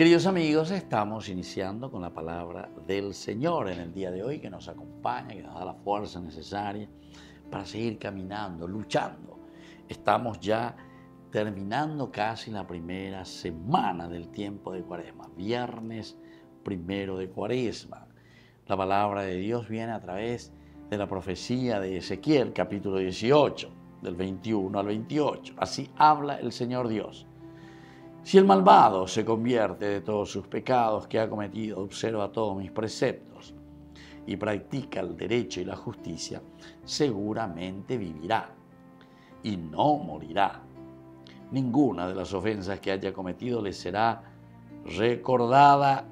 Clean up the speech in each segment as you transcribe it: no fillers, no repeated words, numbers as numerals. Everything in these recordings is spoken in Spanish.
Queridos amigos, estamos iniciando con la palabra del Señor en el día de hoy, que nos acompaña, que nos da la fuerza necesaria para seguir caminando, luchando. Estamos ya terminando casi la primera semana del tiempo de Cuaresma, viernes primero de Cuaresma. La palabra de Dios viene a través de la profecía de Ezequiel, capítulo 18, del 21 al 28. Así habla el Señor Dios. Si el malvado se convierte de todos sus pecados que ha cometido, observa todos mis preceptos y practica el derecho y la justicia, seguramente vivirá y no morirá. Ninguna de las ofensas que haya cometido le será recordada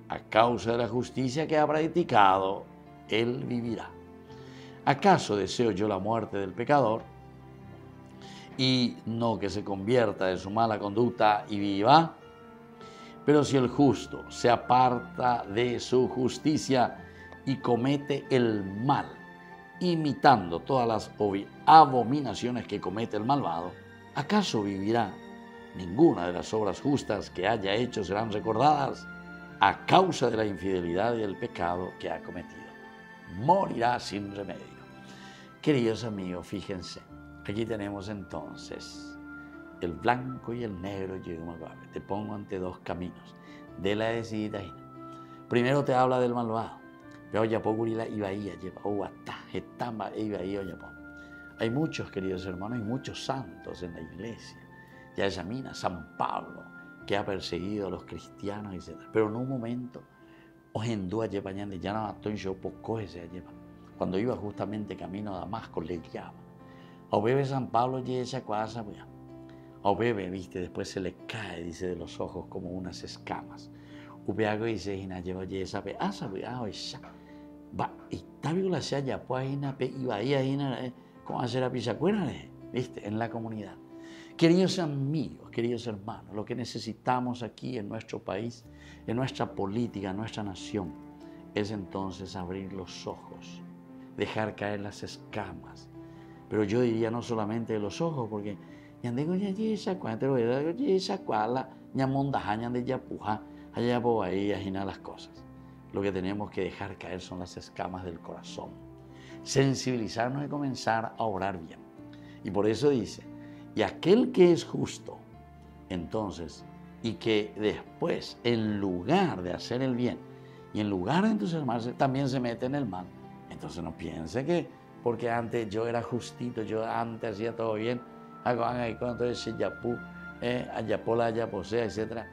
a causa de la justicia que ha practicado, él vivirá. ¿Acaso deseo yo la muerte del pecador? Y no que se convierta de su mala conducta y viva. Pero si el justo se aparta de su justicia y comete el mal, imitando todas las abominaciones que comete el malvado, ¿acaso vivirá? Ninguna de las obras justas que haya hecho serán recordadas a causa de la infidelidad y el pecado que ha cometido. Morirá sin remedio. Queridos amigos, fíjense. Aquí tenemos entonces el blanco y el negro. Te pongo ante dos caminos. De la decidida. Primero te habla del malvado. Hay muchos, queridos hermanos, hay muchos santos en la iglesia. Ya examina San Pablo, que ha perseguido a los cristianos, etc. Pero en un momento, cuando iba justamente camino a Damasco, le guiaba. O bebe San Pablo y esa cosa, o bebe, viste, después se le cae, dice, de los ojos como unas escamas. Upeago dice, hina lleva esa pe, asa, va, y tabi la se haya pues hina pe, y va ahí, como hacer a pisacuera, viste, en la comunidad. Queridos amigos, queridos hermanos, lo que necesitamos aquí en nuestro país, en nuestra política, en nuestra nación, es entonces abrir los ojos, dejar caer las escamas. Pero yo diría no solamente de los ojos, porque las cosas. Lo que tenemos que dejar caer son las escamas del corazón. Sensibilizarnos y comenzar a obrar bien. Y por eso dice, y aquel que es justo, entonces, y que después, en lugar de hacer el bien, y en lugar de entusiasmarse, también se mete en el mal. Entonces no piense que porque antes yo era justito, yo antes hacía todo bien, entonces yapú, ayapola, ayaposea, etc.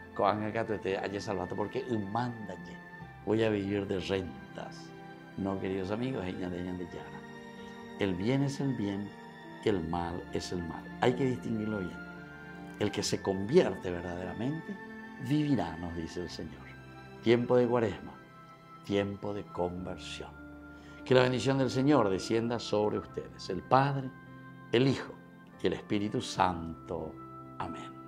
Porque voy a vivir de rentas. No, queridos amigos, el bien es el bien, el mal es el mal. Hay que distinguirlo bien. El que se convierte verdaderamente vivirá, nos dice el Señor. Tiempo de Cuaresma, tiempo de conversión. Que la bendición del Señor descienda sobre ustedes, el Padre, el Hijo y el Espíritu Santo. Amén.